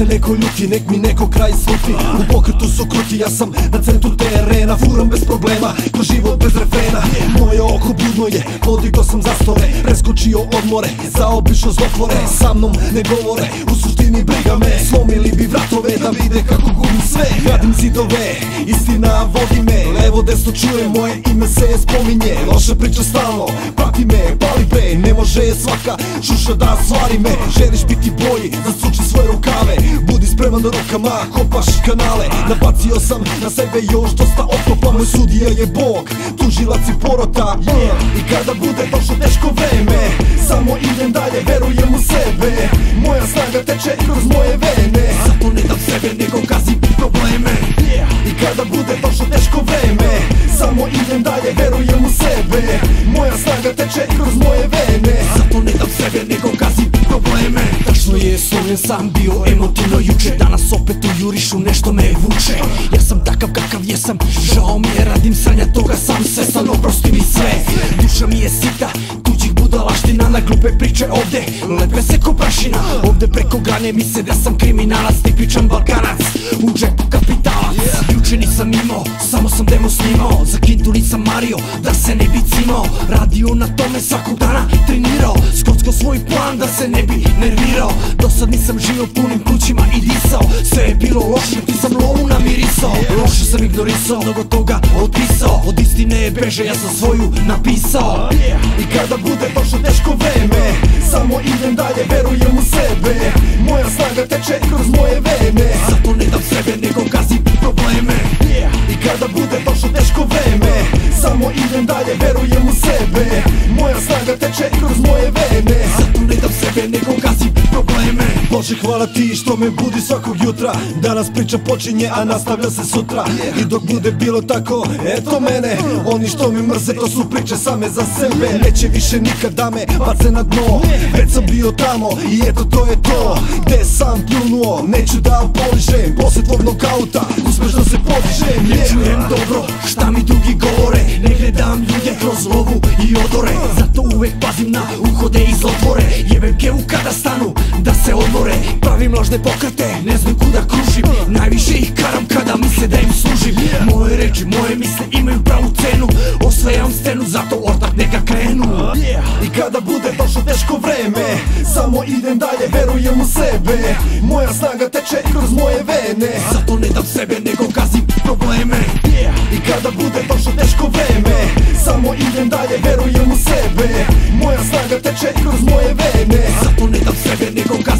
se neko ljuti, nek mi neko kraj sluti. U pokretu su kruti, ja sam na centru terena. Furam bez problema, ko život bez refrena. Moje oko budno je, podigao sam zastore. Preskočio odmore, zaobišao zlotvore. Sa mnom ne govore, u suštini briga me. Slomili bi vratove da vide kako gubim sve. Gradim zidove, istina vodi me. Levo desno čuje, moje ime se spominje. Loše priča stalno, prati me, pali bre. Ne može svaka šuša da svari me. Želiš biti bolji, zasuči svoje rukave. Budi spreman da rukama kopaš kanale. Nabacio sam na sebe još dosta otkopa. Moj sudija je Bog, tužilac i porota. I kada bude došlo teško vreme, samo idem dalje, verujem u sebe. Moja snaga teče kroz moje vene. Zato ne dam sebe, nego gazim probleme. I kada bude došlo teško vreme, samo idem dalje, verujem u sebe. Moja snaga teče kroz moje vene. Zato ne dam sebe, nego gazim probleme. Tačno je, slomljen sam bio emotivno juče. Danas opet ujurišu, nešto me vuče. Ja sam takav kakav jesam, žao mi je, radim sranja toga sam se. Sam oprosti mi sve, duša mi je sita tuđih budalaština. Na glupe priče ovde, lepe se ko prašina. Ovde preko grane misle da sam kriminalac, tipičan Balkanac, u džepu kapitalac. Juče nisam imao, samo sam demo snimao. Za kintu nisam mario, da se ne bi cimao. Radio na tome svakog dana, trenirao. Skocko svoj plan da se ne bi nervirao. Dosad nisam živio punim plućima i disao. Sve je bilo loše, ti sam lovu namirisao. Loše sam ignorisao, mnogo toga otpisao. Od istine beže, ja sam svoju napisao. I kada bude došlo teško vreme, samo idem dalje, verujem u sebe. Moja snaga teče kroz moje vene. Zato ne dam sebe, nego gazim probleme. I kada bude došlo teško vreme, samo idem dalje, verujem u sebe. Moja snaga teče kroz moje vene. Zato ne dam sebe, nego gazim probleme. Bože, hvala ti što me budi svakog jutra. Danas priča počinje, a nastavlja se sutra. I dok bude bilo tako, eto mene. Oni što me mrze, to su priče same za sebe. Neće više nikad da me bace na dno. Već sam bio tamo i eto to je to. Gde sam pljunuo, neću da poližem. Posle tvog nokauta, uspešno se podižem. Ne čujem dobro šta mi drugi govore. Ne gledam ljude kroz lovu i odore. Zato uvek pazim na uhode i zlotvore. Jebem kevu kada stanu da se odmore. Pravim lažne pokrete, ne znam kuda kružim. Najviše ih karam kada misle da im služim. Moje reči, moje misle imaju pravu cenu. Osvajam scenu, zato ortak neka krenu. I kada bude došlo teško vreme, samo idem dalje, verujem u sebe. Moja snaga teče kroz moje vene. Zato ne dam sebe, nego gazim probleme. I kada bude došlo teško vreme, samo idem dalje, verujem u sebe. Moja snaga teče kroz moje vene. Zato ne dam sebe, nego gazim